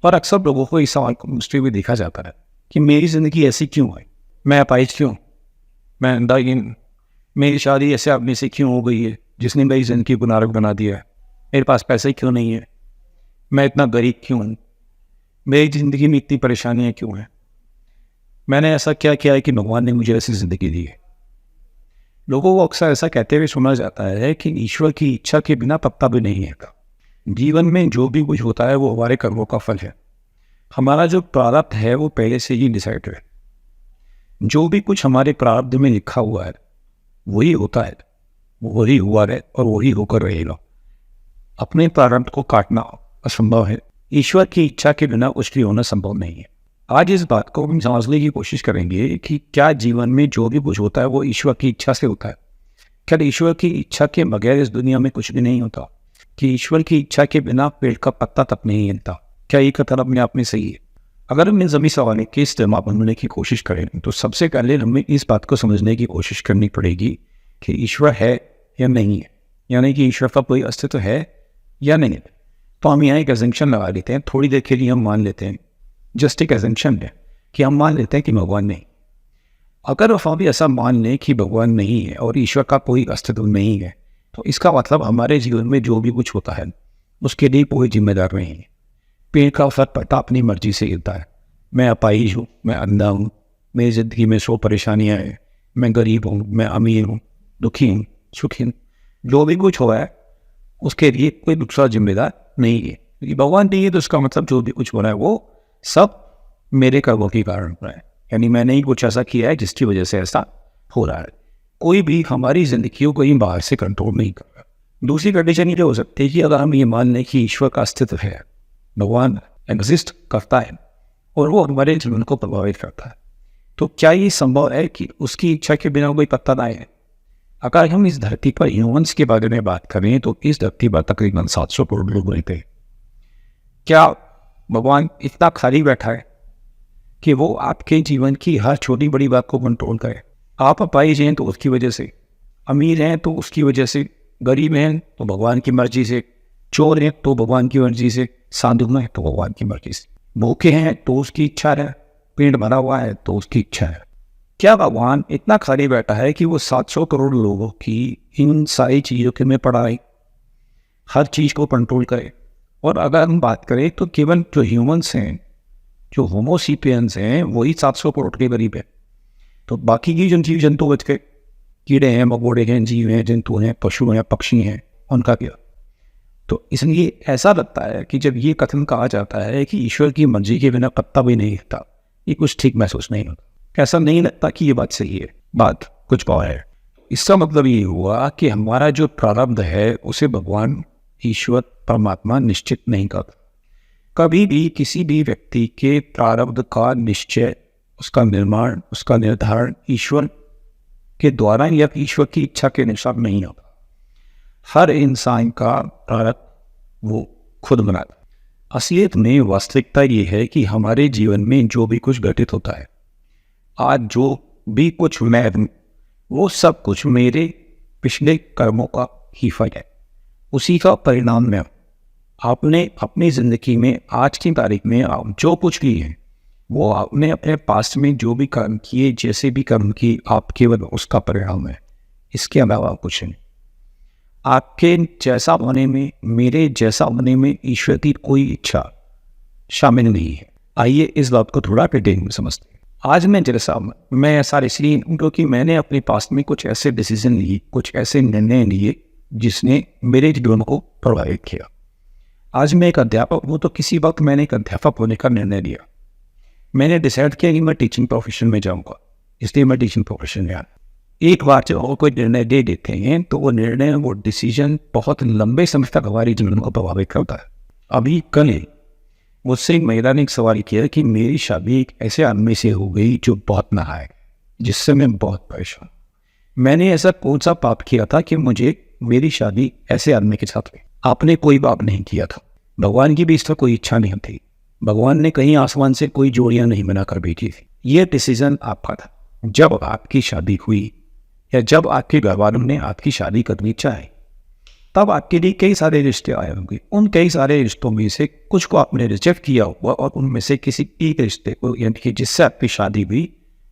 और अक्सर लोगों को इस सवाल को पूछते हुए देखा जाता है कि मेरी ज़िंदगी ऐसी क्यों है, मैं अपाहिज क्यों, मैं अंधाहीन, मेरी शादी ऐसे आदमी से क्यों हो गई है जिसने मेरी ज़िंदगी को नरक बना दिया है, मेरे पास पैसे क्यों नहीं है, मैं इतना गरीब क्यों हूँ, मेरी ज़िंदगी में इतनी परेशानियाँ क्यों हैं, मैंने ऐसा क्या किया है कि भगवान ने मुझे ऐसी ज़िंदगी दी है। लोगों को अक्सर ऐसा कहते हुए सुना जाता है कि ईश्वर की इच्छा के बिना पत्ता भी नहीं हिलता। जीवन में जो भी कुछ होता है वो हमारे कर्मों का फल है। हमारा जो प्रारब्ध है वो पहले से ही डिसाइड है। जो भी कुछ हमारे प्रारब्ध में लिखा हुआ है वही होता है, वही हुआ है और वही होकर रहेगा। अपने प्रारब्ध को काटना असंभव है। ईश्वर की इच्छा के बिना कुछ भी होना संभव नहीं है। आज इस बात को हम समझने की कोशिश करेंगे कि क्या जीवन में जो भी कुछ होता है वो ईश्वर की इच्छा से होता है। क्या ईश्वर की इच्छा के बगैर इस दुनिया में कुछ भी नहीं होता? कि ईश्वर की इच्छा के बिना पेड़ का पत्ता तक नहीं हिलता। क्या ये कथन अपने आप में सही है? अगर हम इन सभी सवालों के जवाब ढूंढने की कोशिश करें तो सबसे पहले हमें इस बात को समझने की कोशिश करनी पड़ेगी कि ईश्वर है या नहीं है, यानी कि ईश्वर का कोई अस्तित्व है या नहीं है। तो हम यहाँ एक एजम्पशन लगा लेते हैं, थोड़ी देर के लिए हम मान लेते हैं, जस्ट एक एजम्पशन है कि हम मान लेते हैं कि भगवान नहीं। अगर हम भी ऐसा मान लें कि भगवान नहीं है और ईश्वर का कोई अस्तित्व नहीं है, तो इसका मतलब हमारे जीवन में जो भी कुछ होता है उसके लिए कोई जिम्मेदार नहीं है। पेड़ का फल पत्ता अपनी मर्जी से गिरता है। मैं अपाहिज हूँ, मैं अंधा हूँ, मेरी ज़िंदगी में 100 परेशानियाँ हैं, मैं गरीब हूँ, मैं अमीर हूँ, दुखी हूँ, सुखी हूँ, जो भी कुछ हुआ है उसके लिए कोई दूसरा जिम्मेदार नहीं है। क्योंकि भगवान नहीं है तो उसका मतलब जो भी कुछ हो रहा है वो सब मेरे कर्मों के कारण हो रहा है। यानी मैंने ही कुछ ऐसा किया है जिसकी वजह से ऐसा हो रहा है। कोई भी हमारी ज़िंदगी को कहीं बाहर से कंट्रोल नहीं कर रहा। दूसरी कंडीशन ये हो सकती है कि अगर हम ये मान लें कि ईश्वर का अस्तित्व है, भगवान एग्जिस्ट करता है और वो हमारे जीवन को प्रभावित करता है, तो क्या ये संभव है कि उसकी इच्छा के बिना कोई पत्ता ना आए? अगर हम इस धरती पर ह्यूमंस के बारे में बात करें तो इस धरती पर तकरीबन 700 करोड़ लोग रहते हैं। क्या भगवान इतना खाली बैठा है कि वो आपके जीवन की हर छोटी बड़ी बात को कंट्रोल करे? आप अपाहिज हैं तो उसकी वजह से, अमीर हैं तो उसकी वजह से, गरीब हैं तो भगवान की मर्जी से, चोर हैं तो भगवान की मर्जी से, साधु हैं तो भगवान की मर्जी से, भूखे हैं तो उसकी इच्छा है, पेट भरा हुआ है तो उसकी इच्छा है। क्या भगवान इतना खाली बैठा है कि वो 700 करोड़ लोगों की इन सारी चीज़ों के में पढ़ाए, हर चीज़ को कंट्रोल करे? और अगर हम बात करें तो केवल जो ह्यूमंस हैं, जो होमोसिपियंस हैं, वही 700 करोड़ के करीब है। तो बाकी की जो जीव जंतु बच गए, कीड़े हैं, मकोड़े हैं, जीव हैं, जंतु हैं, पशु हैं, पक्षी हैं, उनका क्या? तो इसलिए ऐसा लगता है कि जब ये कथन कहा जाता है कि ईश्वर की मर्जी के बिना पत्ता भी नहीं हिलता, ये कुछ ठीक महसूस नहीं होता। ऐसा नहीं लगता कि ये बात सही है, बात कुछ और है। इसका मतलब ये हुआ कि हमारा जो प्रारब्ध है उसे भगवान, ईश्वर, परमात्मा निश्चित नहीं करता। कभी भी किसी भी व्यक्ति के प्रारब्ध का निश्चय, उसका निर्माण, उसका निर्धारण ईश्वर के द्वारा या ईश्वर की इच्छा के अनुसार नहीं होता। हर इंसान का प्रारब्ध वो खुद बनाता है। असलियत में वास्तविकता ये है कि हमारे जीवन में जो भी कुछ घटित होता है, आज जो भी कुछ मैं हूं, वो सब कुछ मेरे पिछले कर्मों का ही फल है, उसी का परिणाम मैं हूं। आपने अपनी ज़िंदगी में आज की तारीख में आप जो कुछ किए हैं वो आपने अपने पास्ट में जो भी कर्म किए, जैसे भी कर्म किए, आप केवल उसका परिणाम है, इसके अलावा कुछ नहीं। आपके जैसा होने में, मेरे जैसा होने में ईश्वर की कोई इच्छा शामिल नहीं है। आइए इस बात को थोड़ा डिटेल में समझते हैं। आज मैं जैसा हूं, मैं ऐसा इसलिए हूं क्योंकि मैंने अपने पास्ट में कुछ ऐसे डिसीजन लिए, कुछ ऐसे निर्णय लिए जिसने मेरे जीवन को प्रभावित किया। आज मैं एक अध्यापक हूँ तो किसी वक्त मैंने एक अध्यापक होने का निर्णय लिया। मैंने डिसाइड किया कि मैं टीचिंग प्रोफेशन में जाऊँगा, इसलिए मैं टीचिंग प्रोफेशन में आया। एक बार जब वो कोई निर्णय दे देते हैं तो वो निर्णय, वो डिसीजन बहुत लंबे समय तक हमारे जीवन को प्रभावित करता है। अभी कल मुझसे एक महिला ने एक सवाल किया कि मेरी शादी एक ऐसे आदमी से हो गई जो बहुत नहाए, जिससे मैं बहुत परेशान। मैंने ऐसा कौन सा पाप किया था कि मुझे मेरी शादी ऐसे आदमी के साथ हुई? आपने कोई पाप नहीं किया था। भगवान की भी इस पर कोई इच्छा नहीं थी। भगवान ने कहीं आसमान से कोई जोड़ियां नहीं बनाकर भेजी थी। ये डिसीजन आपका था। जब आपकी शादी हुई या जब आपके घर वालों ने आपकी शादी करनी चाही, तब आपके लिए कई सारे रिश्ते आए होंगे। उन कई सारे रिश्तों में से कुछ को आपने रिजेक्ट किया होगा और उनमें से किसी एक रिश्ते को, यानी कि जिससे आपकी शादी हुई,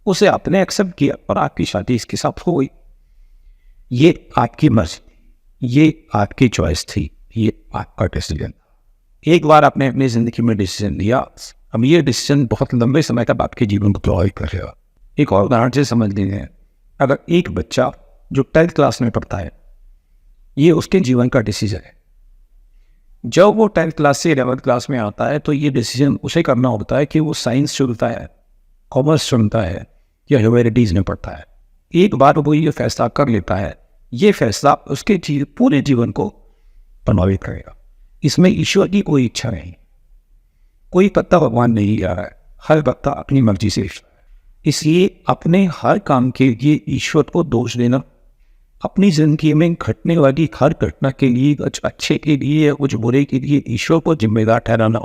उसे आपने एक्सेप्ट किया और आपकी शादी इसके साथ हो गई। ये आपकी मर्जी, ये आपकी चॉइस थी, ये आपका डिसीजन। एक बार आपने अपनी जिंदगी में डिसीजन लिया, अब ये डिसीजन बहुत लंबे समय तक आपके जीवन को प्रभावित करेगा। एक और उदाहरण से समझ लीजिए, अगर एक बच्चा जो 10th क्लास में पढ़ता है, ये उसके जीवन का डिसीजन है। जब वो 10th क्लास से 11th क्लास में आता है तो ये डिसीजन उसे करना होता है कि वो साइंस चुनता है, कॉमर्स चुनता है या ह्यूमैनिटीज में पढ़ता है। एक बार वो ये फैसला कर लेता है, ये फैसला उसके पूरे जीवन को प्रभावित करेगा। इसमें ईश्वर की कोई इच्छा नहीं, कोई पत्ता भगवान नहीं आ रहा है, हर पत्ता अपनी मर्जी से। इसलिए अपने हर काम के लिए ईश्वर को दोष देना, अपनी जिंदगी में घटने वाली हर घटना के लिए, कुछ अच्छे के लिए या कुछ बुरे के लिए ईश्वर को जिम्मेदार ठहराना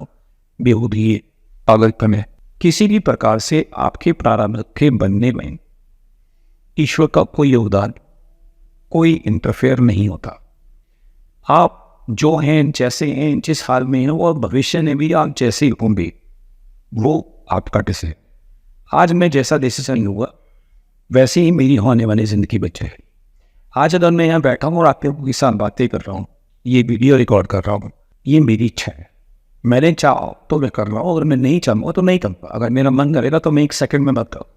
बेहूदी है, पागलपन है। किसी भी प्रकार से आपके प्रारंभ के बनने में ईश्वर का कोई योगदान, कोई इंटरफेयर नहीं होता। आप जो हैं, जैसे हैं, जिस हाल में हैं, और भविष्य में भी आप जैसे होंगे, वो आपका डिसीजन। आज मैं जैसा डिसीजन लूँगा वैसे ही मेरी होने वाली जिंदगी बचे है। आज अगर मैं यहाँ बैठा हूँ और आप लोगों के साथ बातें कर रहा हूँ, ये वीडियो रिकॉर्ड कर रहा हूँ, ये मेरी इच्छा है। मैंने चाहा तो मैं कर रहा हूँ, अगर मैं नहीं चाहूँगा तो नहीं करूँगा। अगर मेरा मन करेगा तो मैं 1 सेकंड में बात करूँ।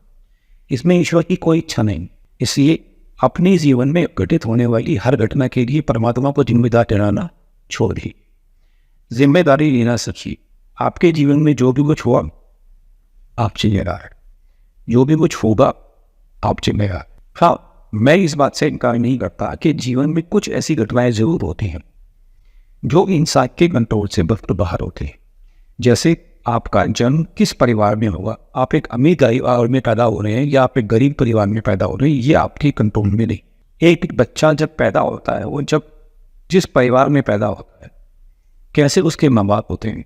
इसमें ईश्वर की कोई इच्छा नहीं। इसलिए अपने जीवन में घटित होने वाली हर घटना के लिए परमात्मा को जिम्मेदार ठहराना छोड़ दी, जिम्मेदारी लेना सीखिए। आपके जीवन में जो भी कुछ हुआ, आप जिम्मेदार है। जो भी कुछ होगा, आप जिम्मेदार। हाँ, मैं इस बात से इनकार नहीं करता कि जीवन में कुछ ऐसी घटनाएं जरूर होती हैं जो इंसान के कंट्रोल से बाहर होती हैं। जैसे आपका जन्म किस परिवार में होगा, आप एक अमीर परिवार में पैदा हो रहे हैं या आप एक गरीब परिवार में पैदा हो रहे हैं, ये आपके कंट्रोल में नहीं। एक बच्चा जब पैदा होता है, वो जब जिस परिवार में पैदा होता है, कैसे उसके माँ बाप होते हैं,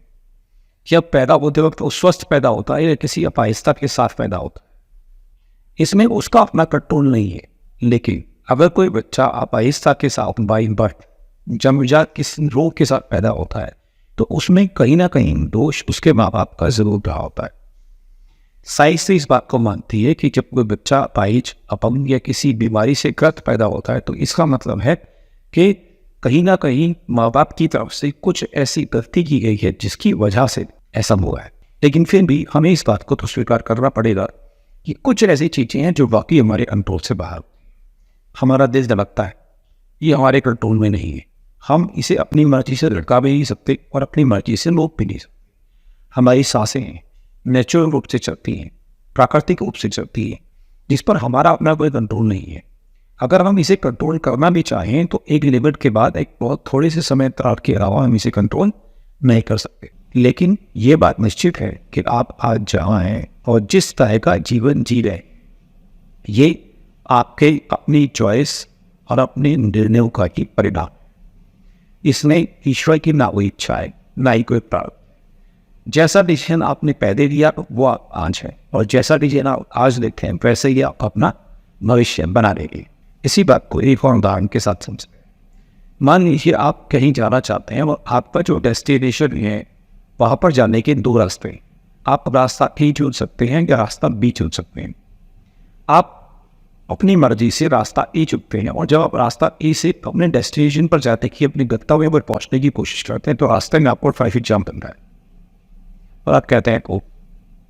जब पैदा होते वक्त वो स्वस्थ पैदा होता है या किसी अपाहिजता के साथ पैदा होता है, इसमें उसका अपना कंट्रोल नहीं है। लेकिन अगर कोई बच्चा अपाहिजता के साथ बाई बर्थ जन्मजात किसी रोग के साथ पैदा होता है, तो उसमें कहीं ना कहीं दोष उसके माँ बाप का जरूर रहा होता है। साइंस इस बात को मानती है कि जब कोई बच्चा अपाहिज, अपंग या किसी बीमारी से ग्रस्त पैदा होता है, तो इसका मतलब है कि कहीं ना कहीं माँ बाप की तरफ से कुछ ऐसी गलती की गई है जिसकी वजह से ऐसा हुआ है। लेकिन फिर भी हमें इस बात को तो स्वीकार करना पड़ेगा कि कुछ ऐसी चीज़ें हैं जो वाकई हमारे कंट्रोल से बाहर। हमारा दिल धड़कता है, ये हमारे कंट्रोल में नहीं है। हम इसे अपनी मर्जी से लड़का भी नहीं सकते और अपनी मर्जी से रोक भी नहीं सकते। हमारी सांसें नेचुरल रूप से चलती हैं, प्राकृतिक रूप से चलती हैं, जिस पर हमारा अपना कोई कंट्रोल नहीं है। अगर हम इसे कंट्रोल करना भी चाहें तो एक लिमिट के बाद, एक बहुत थोड़े से समय तक के अलावा हम इसे कंट्रोल नहीं कर सकते। लेकिन ये बात निश्चित है कि आप आज जहाँ हैं और जिस तरह का जीवन जी रहे, ये आपके अपनी चॉइस और अपने निर्णयों का ही परिणाम। इसमें ईश्वर की ना कोई इच्छा है, ना ही कोई प्रारब्ध। जैसा डिसीजन आपने पहले लिया वो आप आज है, और जैसा डिसीजन आप आज लेते हैं वैसे ही आप अपना भविष्य बना लेंगे। इसी बात को एक और उदाहरण के साथ समझें। मान लीजिए आप कहीं जाना चाहते हैं और आपका जो डेस्टिनेशन है वहाँ पर जाने के 2 रास्ते हैं। आप रास्ता ए चुन सकते हैं या रास्ता बी चुन सकते हैं। आप अपनी मर्जी से रास्ता ए चुनते हैं, और जब आप रास्ता ए से अपने डेस्टिनेशन पर जाते हैं, अपने गंतव्य पर पहुँचने की कोशिश करते हैं, तो रास्ते में आपको ट्रैफिक जाम बन रहा है और आप कहते हैं, ओ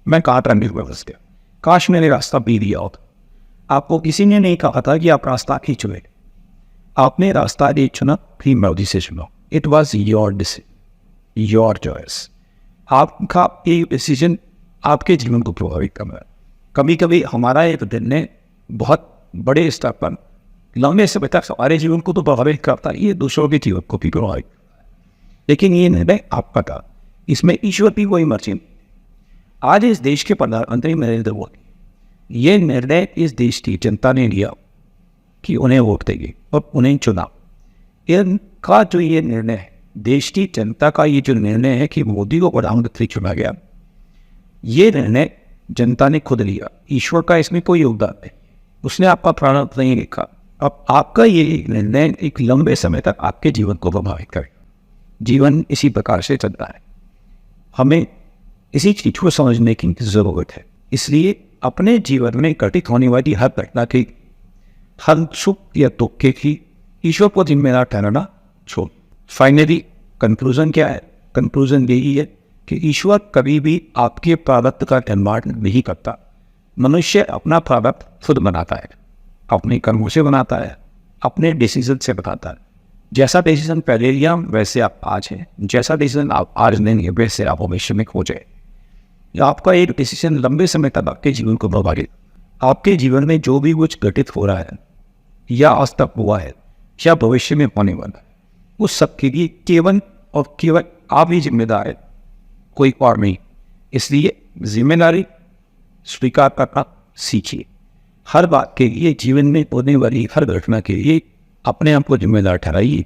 मैं कहाँ ट्रैफिक में फंस गया, काश मैंने रास्ता बी लिया होता। आपको किसी ने नहीं कहा था कि आप रास्ता ए चुने, आपने रास्ता ए चुना, अपनी मर्जी से चुना। It was your decision, your choice. आपका एक डिसीजन आपके जीवन को प्रभावित कर रहा है। कभी कभी हमारा एक निर्णय बहुत बड़े स्तर पर लंबे समय तक हमारे जीवन को तो प्रभावित करता है, ये दूसरों के जीवन को भी प्रभावित करता है। लेकिन ये निर्णय आपका था, इसमें ईश्वर की कोई मर्जी नहीं। आज इस देश के प्रधानमंत्री नरेंद्र मोदी, ये निर्णय इस देश की जनता ने लिया कि उन्हें वोट देगी और उन्हें चुना। इनका जो ये निर्णय है, देश की जनता का ये जो निर्णय है कि मोदी को प्रधानमंत्री चुना गया, ये निर्णय जनता ने खुद लिया। ईश्वर का इसमें कोई योगदान नहीं। उसने आपका प्रारब्ध नहीं लिखा, अब आपका ये निर्णय एक लंबे समय तक आपके जीवन को प्रभावित करेगा। जीवन इसी प्रकार से चलता है, हमें इसी चीज को समझने की जरूरत है। इसलिए अपने जीवन में घटित होने वाली हर घटना की, हर सुख या दुख के की ईश्वर को जिम्मेदार ठहराना छोड़। फाइनली कंक्लूजन क्या है? कंक्लूजन यही है कि ईश्वर कभी भी आपके प्रारब्ध का निर्माण नहीं करता। मनुष्य अपना प्रारब्ध खुद बनाता है, अपने कर्मों से बनाता है, अपने डिसीजन से बनाता है। जैसा डिसीजन पहले लिया वैसे आप आज हैं, जैसा डिसीजन आप आज लेंगे वैसे आप भविष्य में खो जाए। आपका एक डिसीजन लंबे समय तक आपके जीवन को प्रभावित, आपके जीवन में जो भी कुछ घटित हो रहा है या आज तक हुआ है या भविष्य में होने वाला है, उस सब के लिए केवल और केवल आप ही जिम्मेदार है, कोई और नहीं। इसलिए जिम्मेदारी स्वीकार करना सीखिए। हर बात के लिए, जीवन में होने वाली हर घटना के लिए अपने आप को जिम्मेदार ठहराइए।